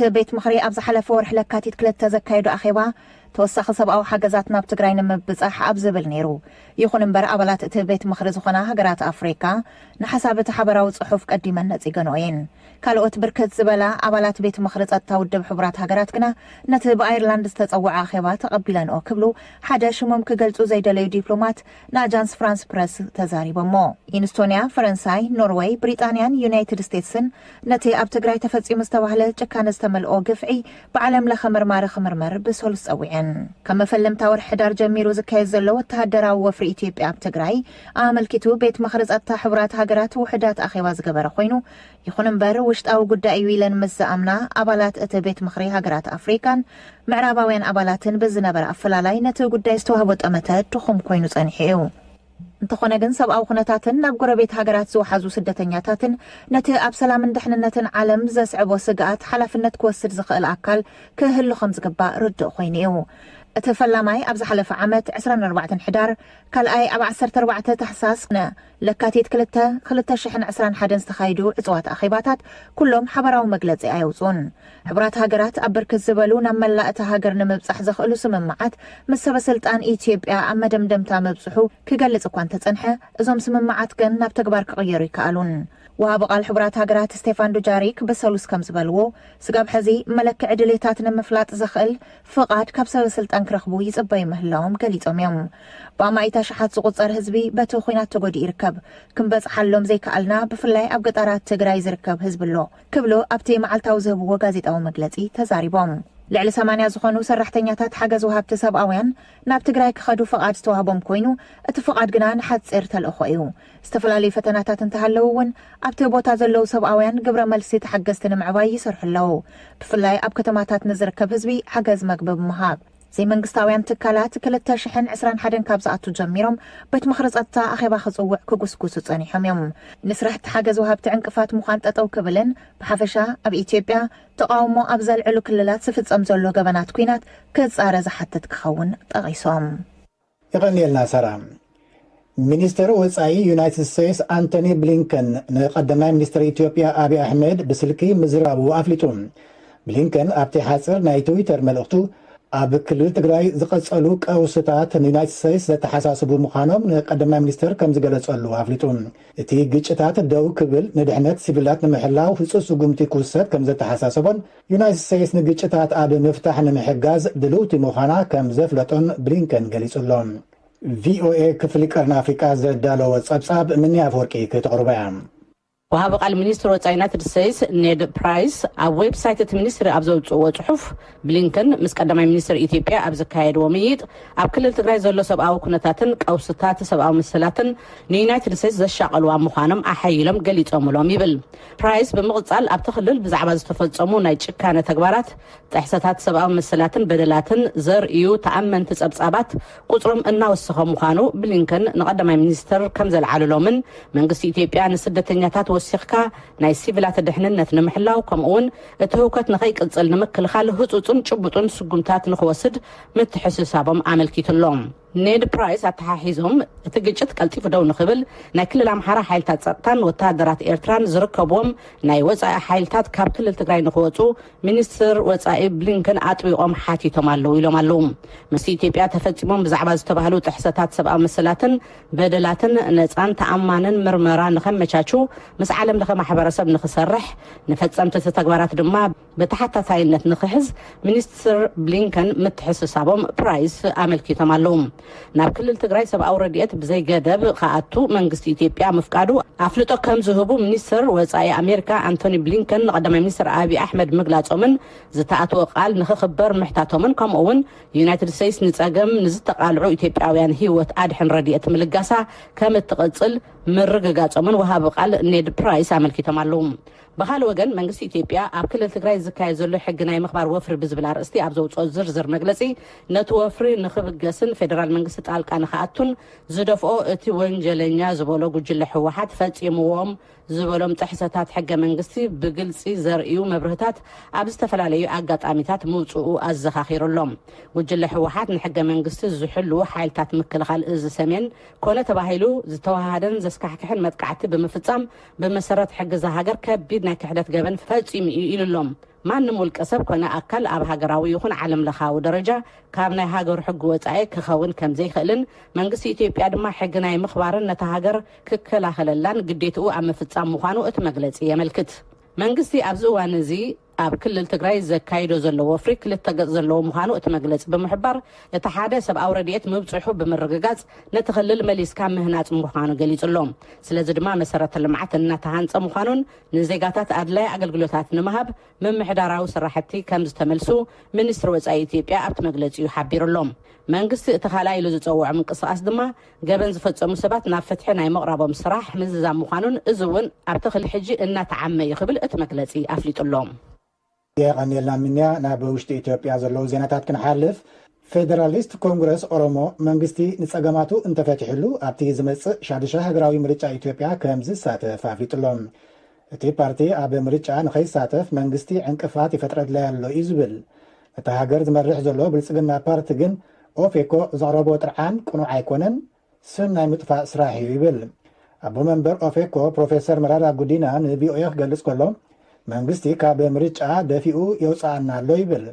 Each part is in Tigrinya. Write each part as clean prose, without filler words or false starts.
بيت مخري أبز حلف ورحلة كاتيت كلت تزكايدو أخيبا توسخ سبعو حجزاتنا بتجرين مبزح أبزبل نيرو يخون مبر أبلات بيت مخري زخنا هجرات أفريقيا نحساب تحبروا صحف قديما نتيجنوين كالوت بركت زبلا أبلات بيت مخري التودب حبرات هجرات كنا نتب أيرلاند استتوع أخيبا تقبلان أو قبلو حدا شمم كجلتو زي دليل دبلومات ناجانس فرانس بريس تزاري بمو إنستونيا فرنساي نروي بريطانيا يونايتد ستيتسن نتي أبتجري تفزي مستوى كان استمل أو قفعي بعلم لخمر مر بسولس أوعين كما فلم تاور حدار جميرو زكاي زلو تهدرا وفري إثيوبيا بتجري عمل كتو بيت مخرز التحبرات هاجرات وحدات أخيواز جبر خوينو يخون مبر وشت أو قد أيويلن مز أمنا أبالات بيت مخري هاجرات أفريقان معراباوين أبالاتن بزنبر أفلالاي نتو قد يستوهبت أمتات تخم كوينو تنحيو انتخونا جن سب أو خناتاتن نبقر بيت هاجرات زو حزو سدتنياتاتن نتي أبسلا من دحننتن عالم زسعب وسقات حلفنت كوسر زخل أكل كهلو خمس قباء رد خوينيو اتفلا ماي أبز حلف عمت 24 حدار كال أي أبع 14 تحساسنا لكاتيت كلتا شحن 21 استخايدو عصوات أخيباتات كلهم حبراو مقلزي أيوزون حبرات هاجرات أبرك الزبالو نملا هاجر نمبصح زخلو سممعات مسبا سلطان إثيوبيا أما دمدمتا مبصحو كقلص أكوان تتصنحه إزوم سممعات كن نبتكبار كغيرو يكالون وهابقال حبرات هاجرات ستيفان دوجاريك بسلوس كم زبالو سقاب حزي ملك عدليتات نمفلات زخل فقاد كبسا سلطان كرخبو يصبي مهلاهم قليتهم يوم باما ايتا شحات سقوصر هزبي باتو خوينات تقودي يركب كم بس حلوم زي كالنا بفلاي اب قطارات تقراي زركب هزب اللو كبلو ابتي معالتاو زهبو وغازيت او مقلتي تزاريبهم لعل 8 زخونو سرحتنياتات حجز وهاب تسب اوين ناب تقراي كخدو فقاد ستوهبهم كوينو اتفقاد جنان حد سيرت الاخويو استفلالي فتناتات انتهلوون ابتي بوتا زلو سب اوين قبر ملسي تحجزتن معواي يسرح اللو بفلاي اب كتماتات نزركب هزبي حجز مقبب مهاب زي منقستاويان تكالات كلتا شحن 21 كابزاتو جميرهم بيت مخرز أتا أخيبا خصوع كوكوسكوسو تانيحهم يوم نسرح تحاجز وهاب تعنقفات مخانت أتو كبلن بحفشا أب إثيوبيا تقاومو أبزل علو كللات سفت أمزولو غبانات كوينات كز آرز حتى تكخون تغيصهم يغني لنا سرام ሚኒስትር ወጻኢ ዩናይትድ ስቴትስ አንቶኒ ብሊንከን ንቀዳማይ ሚኒስትር ኢትዮጵያ አብይ አሕመድ ብስልኪ ምዝራቡ አፍሊጡ ብሊንከን ኣብቲ ሓፅር ናይ ትዊተር መልእኽቱ ኣብ ክልል ትግራይ ዝቐጸሉ ቀውስታት ንዩናይትድ ስቴትስ ዘተሓሳስቡ ምዃኖም ንቀዳማይ ሚኒስትር ከም ዝገለጸሉ ኣፍሊጡ እቲ ግጭታት ደው ክብል ንድሕነት ሲቪላት ንምሕላው ህፁፅ ስጉምቲ ክውሰድ ከም ዘተሓሳሰቦን ዩናይትድ ስቴትስ ንግጭታት ኣብ ምፍታሕ ንምሕጋዝ ድልውቲ ምዃና ከም ዘፍለጦን ብሊንከን ገሊጹሎም VOA ክፍሊ ቀርና ኣፍሪቃ ዘዳለወ ጸብጻብ ምንያ ኣፈወርቂ ከተቕርበያ وهاب قال منيستر وصاي يونايتد ستيتس نيد برايس على ويب سايت المنيستر ابزو صحف بلينكن مس قدامي منيستر اثيوبيا ابز كايد وميد اب كلل تግራይ ዘሎ ሰብኣዊ ኩነታትን ቀውስታት ሰብኣዊ ምስላትን ንዩናይትድ ስቴትስ ዘሻቀልዋ ምዃኖም ኣሓይሎም ገሊፆምሎም ይብል ፕራይስ ብምቕጻል ኣብ ተኽልል ብዛዕባ ዝተፈጸሙ ናይ ጭካነ ተግባራት ጥሕሰታት ሰብኣዊ ምስላትን በደላትን ዘርእዩ ተኣመንቲ ጸብጻባት ቁጽሮም እናወሰኸ ምዃኑ ብሊንከን ንቀዳማይ ሚኒስትር ከም ዘልዓለሎምን መንግስቲ ኢትዮጵያ ንስደተኛታት ወሲኽካ ናይ ሲቪላት ድሕንነት ንምሕላው ከምኡውን እቲ ህውከት ንኸይቅጽል ንምክልኻል ህፁፅን ጭቡጥን ስጉምታት ንኽወስድ ምትሕስሳቦም ኣመልኪቱሎም ኔድ ፕራይስ ኣተሓሒዞም እቲ ግጭት ቀልጢፉ ደው ንኽብል ናይ ክልል ኣምሓራ ሓይልታት ጸጥታን ወታደራት ኤርትራን ዝርከብዎም ናይ ወጻኢ ሓይልታት ካብ ክልል ትግራይ ንኽወፁ ሚኒስትር ወጻኢ ብሊንከን ኣጥቢቖም ሓቲቶም ኣለዉ ኢሎም ኣለዉ ምስ ኢትዮጵያ ተፈጺሞም ብዛዕባ ዝተባህሉ ጥሕሰታት ሰብኣዊ ምስላትን በደላትን ነፃን ተኣማንን ምርመራ ንኸመቻቹ ምስ ዓለም ለኸ ማሕበረሰብ ንኽሰርሕ ንፈጸምቲ ተግባራት ድማ በተሓታታይነት ንኽሕዝ ሚኒስትር ብሊንከን ምትሕስሳቦም ፕራይስ ኣመልኪቶም ኣለዉ ናብ ክልል ትግራይ ሰብኣዊ ረድኤት ብዘይ ገደብ ከኣቱ መንግስቲ ኢትዮጵያ ምፍቃዱ ኣፍልጦ ከም ዝህቡ ሚኒስትር ወጻኢ ኣሜሪካ አንቶኒ ብሊንከን ንቀዳማይ ሚኒስትር አብይ ኣሕመድ ምግላጾምን ዝተኣተወ ቃል ንኽኽበር ምሕታቶምን ከምኡውን ዩናይትድ ስቴትስ ንጸገም ንዝተቃልዑ ኢትዮጵያውያን ህይወት ኣድሕን ረድኤት ምልጋሳ ከም እትቐጽል ምርግጋጾምን ወሃብ ቃል ኔድ ፕራይስ ኣመልኪቶም ኣለዉ بخال وجن منجس إثيوبيا أبكل التجري زكاة زلوا حجنا مخبر وفر بزبل عرستي أبزو زرزر مجلسي نتوفر نخب الجسن فدرال منجس تعال كان خاتون زدفو تونجلنيا زبولو جل حوحات فتيموهم زبولهم تحساتات حاجة منجسي بجلسي زرقيو مبرهتات أبستفل عليه أجت أميتات موتو الزخاخير اللهم وجل حوحات نحاجة منجسي زحلو حالتات مكل خال إز سمين كونه تباهيلو زتوهادن زسكحكحن متقعت بمفتام بمسارات حاجة زهاجر كبيد ናይ ክሕደት ገበን ፈጺሙ ኢሉሎም ማንም ውልቀ ሰብ ኮነ ኣካል ኣብ ሃገራዊ ይኹን ዓለም ለኻዊ ደረጃ ካብ ናይ ሃገሩ ሕጊ ወጻኢ ክኸውን ከም ዘይኽእልን መንግስቲ ኢትዮጵያ ድማ ሕጊ ናይ ምኽባርን ነታ ሃገር ክከላኸለላን ግዴትኡ ኣብ ምፍጻም ምዃኑ እቲ መግለጺ የመልክት። መንግስቲ ኣብዚ እዋን እዚ ኣብ ክልል ትግራይ ዘካይዶ ዘለዎ ፍሪ ክልተ ገጽ ዘለዎ ምዃኑ እቲ መግለጺ ብምሕባር እቲ ሓደ ሰብኣዊ ረድኤት ምብፅሑ ብምርግጋጽ ነቲ ክልል መሊስካ ምህናጽ ምዃኑ ገሊጹሎም። ስለዚ ድማ መሰረተ ልምዓት እናተሃንጸ ምዃኑን ንዜጋታት ኣድላይ ኣገልግሎታት ንምሃብ ምምሕዳራዊ ስራሕቲ ከም ዝተመልሱ ሚኒስትሪ ወጻኢ ኢትዮጵያ ኣብቲ መግለጺኡ ሓቢሩሎም። መንግስቲ እቲ ካልኣይ ኢሉ ዝፀውዖ ምንቅስቓስ ድማ ገበን ዝፈጸሙ ሰባት ናብ ፍትሒ ናይ ምቕራቦም ስራሕ ምዝዛም ምዃኑን እዚ እውን ኣብቲ ክልል ሕጂ እናተዓመ ይኽብል እቲ መግለጺ ኣፍሊጡሎም። የቀኒልና ምንያ ናብ ውሽጢ ኢትዮጵያ ዘለዉ ዜናታት ክንሓልፍ። ፌደራሊስት ኮንግረስ ኦሮሞ መንግስቲ ንፀገማቱ እንተፈትሕሉ ኣብቲ ዝመፅእ ሻድሻ ሃገራዊ ምርጫ ኢትዮጵያ ከም ዝሳተፍ ኣፍሊጡሎም። እቲ ፓርቲ ኣብ ምርጫ ንኸይሳተፍ መንግስቲ ዕንቅፋት ይፈጥረድላ ኣሎ እዩ ዝብል። እቲ ሃገር ዝመርሕ ዘሎ ብልፅግና ፓርቲ ግን ኦፌኮ ዘቕረቦ ጥርዓን ቁኑዕ ኣይኮነን ስም ናይ ምጥፋእ ስራሕ እዩ ይብል። ኣቦ መንበር ኦፌኮ ፕሮፌሰር መራራ ጉዲና ንቪኦኤ ክገልጽ ከሎ መንግስቲ ካብ ምርጫ ደፊኡ የውፃኣና ኣሎ ይብል።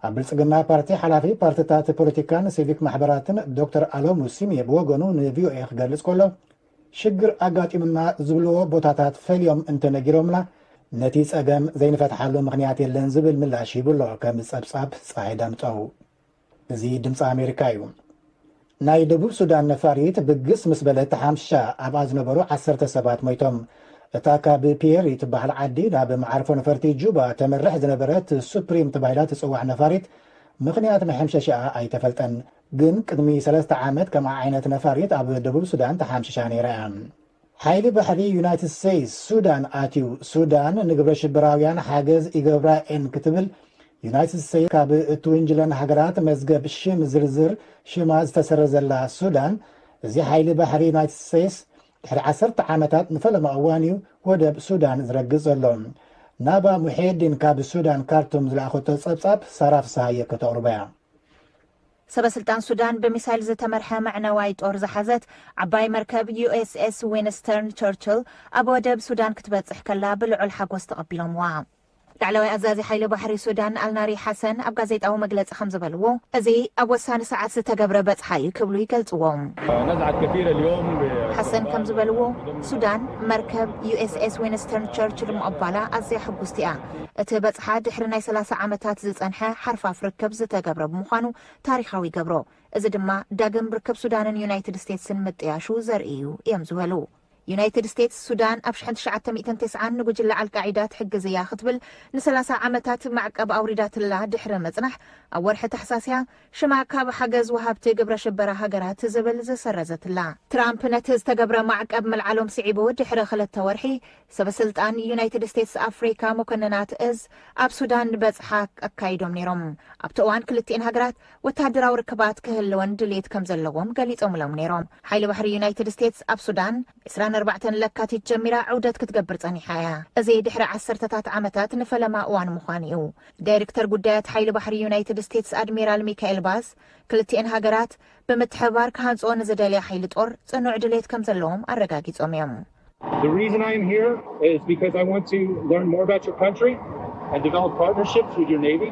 ኣብ ብልፅግና ፓርቲ ሓላፊ ፓርቲታት ፖለቲካን ሲቪክ ማሕበራትን ዶክተር ኣሎሙ ሲሜ ብወገኑ ንቪኦኤ ክገልጽ ከሎ ሽግር ኣጋጢሙና ዝብልዎ ቦታታት ፈልዮም እንተነጊሮምና ነቲ ፀገም ዘይንፈትሓሉ ምክንያት የለን ዝብል ምላሽ ይብሎ ከም ፀብጻብ ፀሓይ ዳምጠው። እዚ ድምፂ ኣሜሪካ እዩ። ናይ ደቡብ ሱዳን ነፋሪት ብግስ ምስ በለት ሓምሻ ኣብኣ ዝነበሩ 10 ሰባት ሞይቶም። እታ ካብ ፒየሪ ትበሃል ዓዲ ናብ መዓርፎ ነፈርቲ ጁባ ተመርሕ ዝነበረት ሱፕሪም ተባሂላ ትፅዋዕ ነፋሪት ምክንያት መሐምሸሻ ኣይተፈልጠን። ግን ቅድሚ 3 ዓመት ከምኣ ዓይነት ነፋሪት ኣብ ደቡብ ሱዳን ተሓምሽሻ ነይራ እያ። ሓይሊ ባሕሪ ዩናይትድ ስቴትስ ሱዳን ኣትዩ ሱዳን ንግብረ ሽብራውያን ሓገዝ ይገብራ እየን ክትብል ዩናይትድ ስቴትስ ካብ እትውንጅለን ሃገራት መዝገብ ሽም ዝርዝር ሽማ ዝተሰረዘላ ሱዳን እዚ ሓይሊ ባሕሪ ዩናይትድ ስቴትስ ድሕሪ 10 ዓመታት ንፈለማ እዋን እዩ ወደብ ሱዳን ዝረግፅ ዘሎ። ናባ ሙሄዲን ካብ ሱዳን ካርቱም ዝለኣኸቶ ፀብጻብ ሰራፍ ሰሃየ ከተቕርበ እያ። ሰበስልጣን ሱዳን በሚሳይል ዝተመርሐ መዕነዋይ ጦር ዝሓዘት ዓባይ መርከብ ዩኤስኤስ ዊንስተርን ቸርችል ኣብ ወደብ ሱዳን ክትበፅሕ ከላ ብልዑል ሓጎስ ተቐቢሎምዋ። ላዕለዋይ ኣዛዚ ሓይሊ ባሕሪ ሱዳን ኣልናሪ ሓሰን ኣብ ጋዜጣዊ መግለፂ ከም ዝበልዎ እዚ ኣብ ወሳኒ ሰዓት ዝተገብረ በፅሓ እዩ ክብሉ ይገልፅዎም። ሓሰን ከም ዝበልዎ ሱዳን መርከብ ዩኤስኤስ ዊንስተርን ቸርችል ምቕባላ ኣዝያ ሕጉስቲ እያ። እቲ በፅሓ ድሕሪ ናይ 30 ዓመታት ዝፀንሐ ሓርፋፍ ርክብ ዝተገብረ ብምዃኑ ታሪኻዊ ይገብሮ። እዚ ድማ ዳግም ርክብ ሱዳንን ዩናይትድ ስቴትስን ምጥያሹ ዘርኢ እዩ እዮም ዝበሉ። ዩናይትድ ስቴትስ ሱዳን ኣብ 1990 ንጉጅለ ኣልቃዒዳ ትሕግዝ እያ ክትብል ን30 ዓመታት ማዕቀብ ኣውሪዳትላ ድሕሪ መፅናሕ ኣብ ወርሒ ተሕሳስያ ሽማ ካብ ሓገዝ ወሃብቲ ግብረ ሽበራ ሃገራት ዝብል ዝሰረዘትላ። ትራምፕ ነቲ ዝተገብረ ማዕቀብ መልዓሎም ስዒቡ ድሕሪ 2 ወርሒ ሰበስልጣን ዩናይትድ ስቴትስ ኣፍሪካ መኮንናት እዝ ኣብ ሱዳን በፅሓ ኣካይዶም ነይሮም። ኣብቲ እዋን ክልቲአን ሃገራት ወታደራዊ ርክባት ክህልወን ድሌት ከም ዘለዎም ገሊፆምሎም ነይሮም። ሓይሊ ባሕሪ ዩናይትድ ስቴትስ ኣብ ሱዳን 24 ለካቲት ጀሚራ ዑደት ክትገብር ፀኒሓ እያ። እዚ ድሕሪ 10 ዓመታት ንፈለማ እዋን ምዃን እዩ። ዳይሬክተር ጉዳያት ሓይሊ ባሕሪ ዩናይትድ ስቴትስ ኣድሚራል ሚካኤል ባስ ክልቲአን ሃገራት ብምትሕባር ክሃንፅኦ ንዝደልያ ሓይሊ ጦር ጽኑዕ ድሌት ከም ዘለዎም ኣረጋጊፆም እዮም። The reason I am here is because I want to learn more about your country and develop partnerships with your Navy.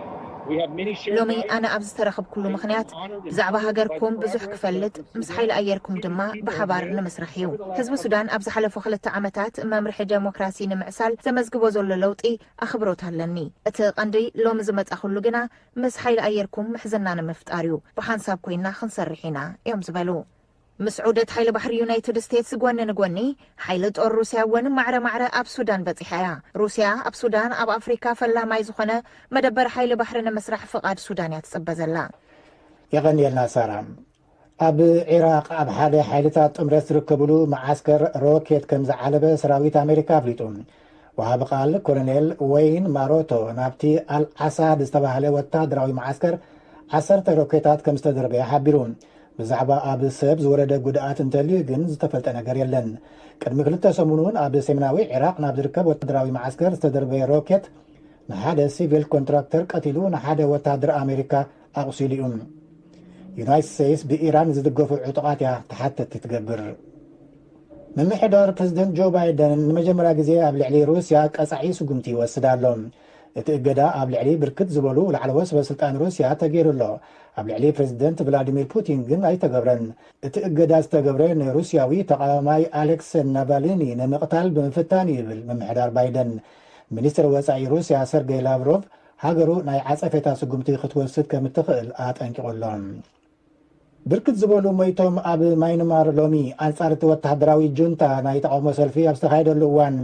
ሎሚ ኣነ ኣብ ዝተረኸብኩሉ ምኽንያት ብዛዕባ ሃገርኩም ብዙሕ ክፈልጥ ምስ ሓይሊ ኣየርኩም ድማ ብሓባር ንምስራሕ እዩ። ህዝቢ ሱዳን ኣብ ዝሓለፉ 2 ዓመታት መምርሒ ዴሞክራሲ ንምዕሳል ዘመዝግቦ ዘሎ ለውጢ ኣኽብሮት ኣለኒ። እቲ ቀንዲ ሎሚ ዝመጻኹሉ ግና ምስ ሓይሊ ኣየርኩም ምሕዝና ንምፍጣር እዩ። ብሓንሳብ ኮይና ክንሰርሕ ኢና እዮም ዝበሉ። ምስ ዑደት ሓይሊ ባሕሪ ዩናይትድ ስቴትስ ጎኒ ንጎኒ ሓይሊ ጦር ሩስያ እውን ማዕረ ኣብ ሱዳን በፂሓ እያ። ሩስያ ኣብ ሱዳን ኣብ ኣፍሪካ ፈላማይ ዝኾነ መደበር ሓይሊ ባሕሪ ንምስራሕ ፍቓድ ሱዳን እያ ትጽበዘላ። የቐኒየልና ሳራ ኣብ ኢራቅ ኣብ ሓደ ሓይልታት ጥምረት ዝርከብሉ መዓስከር ሮኬት ከም ዝዓለበ ሰራዊት ኣሜሪካ ኣፍሊጡ። ወሃቢ ቃል ኮሎኔል ወይን ማሮቶ ናብቲ አልዓሳድ ዝተባህለ ወታደራዊ መዓስከር 10 ሮኬታት ከም ዝተደርበየ ሓቢሩ። ብዛዕባ ኣብ ሰብ ዝወረደ ጉድኣት እንተልዩ ግን ዝተፈልጠ ነገር የለን። ቅድሚ 2 ሰሙኑን ኣብ ሰሜናዊ ኢራቅ ናብ ዝርከብ ወታደራዊ መዓስከር ዝተደርበየ ሮኬት ንሓደ ሲቪል ኮንትራክተር ቀቲሉ ንሓደ ወታደር ኣሜሪካ ኣቑሲሉ እዩ። ዩናይትድ ስቴትስ ብኢራን ዝድገፉ ዕጡቓት እያ ተሓተቲ ትገብር። ምምሕዳር ፕሬዚደንት ጆ ባይደን ንመጀመርያ ግዜ ኣብ ልዕሊ ሩስያ ቀጻዒ ስጉምቲ ይወስድ ኣሎ። እቲ እገዳ ኣብ ልዕሊ ብርክት ዝበሉ ላዕለዎት ሰበስልጣን ሩስያ ተገይሩሎ ኣብ ልዕሊ ፕሬዚደንት ቭላዲሚር ፑቲን ግን ኣይተገብረን። እቲ እገዳ ዝተገብረ ንሩስያዊ ተቃዋማይ ኣሌክስ ናቫልኒ ንምቕታል ብምፍታን ይብል ምምሕዳር ባይደን። ሚኒስትር ወጻኢ ሩስያ ሰርጌይ ላቭሮቭ ሃገሩ ናይ ዓጸፈታ ስጉምቲ ክትወስድ ከም እትኽእል ኣጠንቂቖሎም። ብርክት ዝበሉ ሞይቶም ኣብ ማይንማር ሎሚ ኣንጻር እቲ ወተሃደራዊ ጁንታ ናይ ተቃውሞ ሰልፊ ኣብ ዝተኻየደሉ እዋን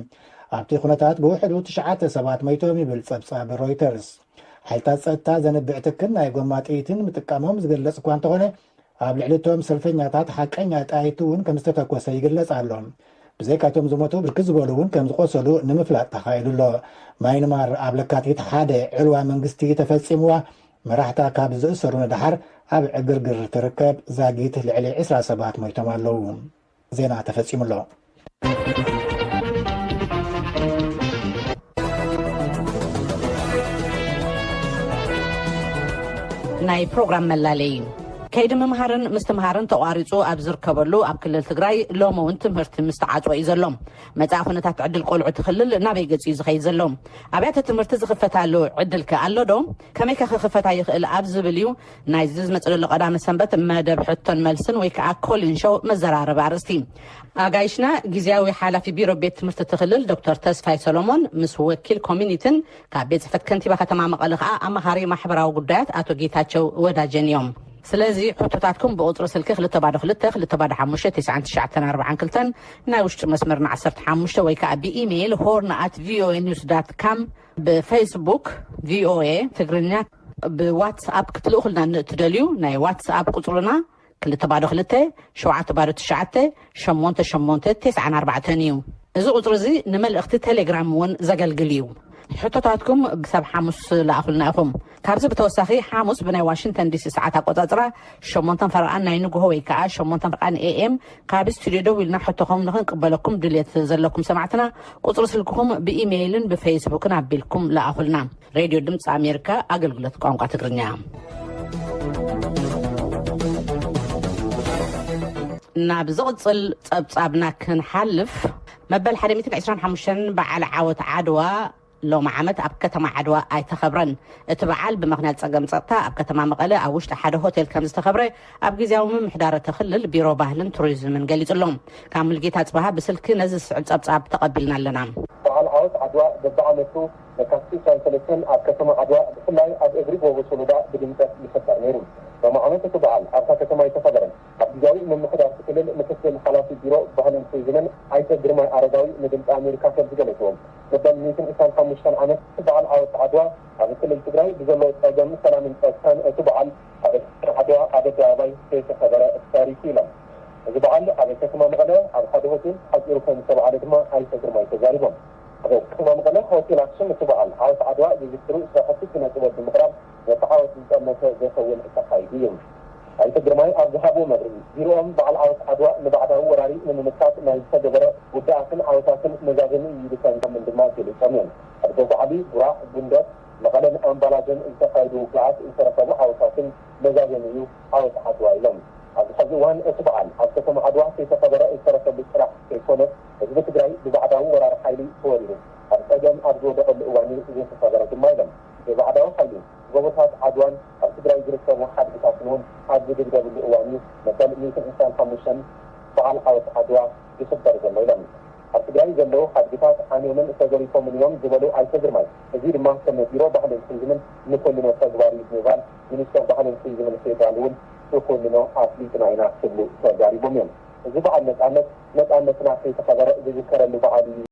ኣብቲ ኩነታት ብውሕዱ 9 ሰባት ሞይቶም ይብል ጸብጻብ ሮይተርስ። ሓይልታት ጸጥታ ዘንብዕ ትክን ናይ ጎማ ጥይትን ምጥቃሞም ዝገልጽ እኳ እንተኾነ ኣብ ልዕሊ እቶም ሰልፈኛታት ሓቀኛ ጣይቱ እውን ከም ዝተተኮሰ ይግለጽ ኣሎ። ብዘይካቶም ዝሞቱ ብርክት ዝበሉ እውን ከም ዝቆሰሉ ንምፍላጥ ተኻይዱሎ። ማይንማር ኣብ ለካቲት ሓደ ዕልዋ መንግስቲ ተፈጺምዋ መራሕታ ካብ ዝእሰሩ ንድሓር ኣብ ዕግርግር ትርከብ ዛጊት ልዕሊ 20 ሰባት ሞይቶም ኣለዉ። ዜና ተፈጺሙሎ። ናይ ፕሮግራም መላለይ ከይዲ ምምሃርን ምስትምሃርን ተቋሪጹ ኣብ ዝርከበሉ ኣብ ክልል ትግራይ ሎሚ እውን ትምህርቲ ምስተዓጽወ እዩ ዘሎ። መጻኢ ኩነታት ዕድል ቆልዑ ትኽልል ናበይ ገጽ እዩ ዝኸይድ ዘሎ? ኣብያተ ትምህርቲ ዝኽፈታሉ ዕድል ከ ኣሎ ዶ? ከመይ ከ ክኽፈታ ይኽእል ኣብ ዝብል እዩ ናይ ዝመጽለሎ ቀዳመ ሰንበት መደብ ሕቶን መልስን ወይ ከዓ ኮሊን ሾው መዘራረቢ ኣርእስቲ። ኣጋይሽና ግዝያዊ ሓላፊ ቢሮ ቤት ትምህርቲ ትኽልል ዶክተር ተስፋይ ሰሎሞን ምስ ወኪል ኮሚኒቲን ካብ ቤት ጽሕፈት ከንቲባ ከተማ መቐለ ከዓ ኣማኻሪ ማሕበራዊ ጉዳያት ኣቶ ጌታቸው ወዳጀን እዮም። ስለዚ ሕቶታትኩም ብቁፅሪ ስልኪ 222-255-9942 ናይ ውሽጢ መስመርና 15 ወይ ከዓ ብኢሜይል horn@voanews.com ብፌስቡክ ቪኦኤ ትግርኛ ብዋትስኣፕ ክትልእኹልና ትደልዩ ናይ ዋትስኣፕ ቁፅርና 222-799-8894 እዩ። እዚ ቁፅሪ እዚ ንመልእኽቲ ቴሌግራም እውን ዘገልግል እዩ። ሕቶታትኩም ብሰብ ሓሙስ ለኣኹልና ኢኹም። ካብዚ ብተወሳኺ ሓሙስ ብናይ ዋሽንተን ዲሲ ሰዓት ኣቆጻጽራ 8 ፈርቓን ናይ ንግሆ ወይ ከዓ 8 ፈርቓን ኤኤም ካብ ስቱድዮ ደው ኢልና ሕቶኹም ንኽንቅበለኩም ድሌት ዘለኩም ሰማዕትና ቁፅሪ ስልክኹም ብኢሜይልን ብፌስቡክን ኣቢልኩም ለኣኹልና። ሬድዮ ድምፂ ኣሜሪካ ኣገልግሎት ቋንቋ ትግርኛ። ናብ ዝቕፅል ጸብጻብና ክንሓልፍ መበል 125 በዓል ዓወት ዓድዋ ሎሚ ዓመት ኣብ ከተማ ዓድዋ ኣይተኸብረን። እቲ በዓል ብምኽንያት ጸገም ጸጥታ ኣብ ከተማ መቐለ ኣብ ውሽጢ ሓደ ሆቴል ከም ዝተኸብረ ኣብ ግዝያዊ ምምሕዳር ተኽልል ቢሮ ባህልን ቱሪዝምን ገሊጹሎም። ካብ ሙልጌታ ጽባሃ ብስልኪ ነዚ ስዕብ ጸብጻብ ተቐቢልና ኣለና። በዓል ዓወት ዓድዋ በብዓመቱ መካቲት 23 ኣብ ከተማ ዓድዋ ብፍላይ ኣብ እግሪ ጎቦ ሶሎዳ ብድምቀት ይፈጠር ነይሩ። ሎሚ ዓመት እቲ በዓል ኣብታ ከተማ ኣይተኸበረን። ኣብ ግዝያዊ ምምሕዳር ክልል ምክትል ሓላፊ ቢሮ ባህልን ቱሪዝምን ኣይተ ግርማይ ኣረጋዊ ንድምፂ ኣሜሪካ ከም ዝገለጽዎም መበል 125 ዓመት እቲ በዓል ዓወት ዓድዋ ኣብ ክልል ትግራይ ብዘለዎ ጸገም ሰላምን ጸጥታን እቲ በዓል ኣብ ዓድዋ ኣብ ኣደባባይ ዝተኸበረ ታሪክ ኢሎም እዚ በዓል ኣብ ከተማ መቐለ ኣብ ሓደ ሆቴል ሓፂሩ ከም ዝተበዓለ ድማ ኣይተ ግርማይ ተዛሪቦም። ኣብ ከተማ መቐለ ሆቴል ኣክሱም እቲ በዓል ዓወት ዓድዋ ዝዝክሩ ስራሕቲ ስነ ጥበብ ብምቕራብ ነቲ ዓወት ዝጠመተ ዘኸውን ተኻይዱ እዩ። ኣይተ ግርማይ ኣብ ዝሃቦ መብርሂ ቢሮኦም በዓል ዓወት ዓድዋ ንባዕዳዊ ወራሪ ንምምካት ናይ ዝተገበረ ውዳእትን ዓወታትን መዛዘሚ ይልከን ከም ድማ ገሊፆም እዮም። ኣብ ደቡዓሊ ቡራዕ ጉንደት መቐለን ኣምባላጀን ዝተካየዱ ውግዓት ዝተረከቡ ዓወታትን መዛዘሚ እዩ ዓወት ዓድዋ ኢሎም። ኣብዚ ሕዚ እዋን እቲ በዓል ኣብ ከተማ ዓድዋ ከይተኸበረ ዝተረከቡ ጥራሕ ከይኮነት ህዝቢ ትግራይ ብባዕዳዊ ወራሪ ሓይሊ ተወሪሩ ኣብ ጸገም ኣብ ዝወደቐሉ እዋን ዝተኸበረ ድማ ኢሎም። ብባዕዳዊ ሓይሊ ጎቦታት ዓድዋን ኣብ ትግራይ ዝርከቡ ሓድግታትን እውን ኣብ ዝድብደብሉ እዋን መበል 125 በዓል ዓወት ዓድዋ ይኽበር ዘሎ ኢሎም። ኣብ ትግራይ ዘለዉ ሓድግታት ዓንዮምን ተገሪፎምን እዮም ዝበሉ ኣይተ ግርማይ እዚ ድማ ከም ቢሮ ባህልን ቱሪዝምን ንኮንኖ ተግባር ብምባል ሚኒስተር ባህልን ቱሪዝምን ፌደራል እውን ንኮንኖ ኣፍሊጥና ኢና ክብሉ ተዛሪቦም እዮም። እዚ በዓል ነፃነትና ከይተኸበረ ዝዝከረሉ በዓል እዩ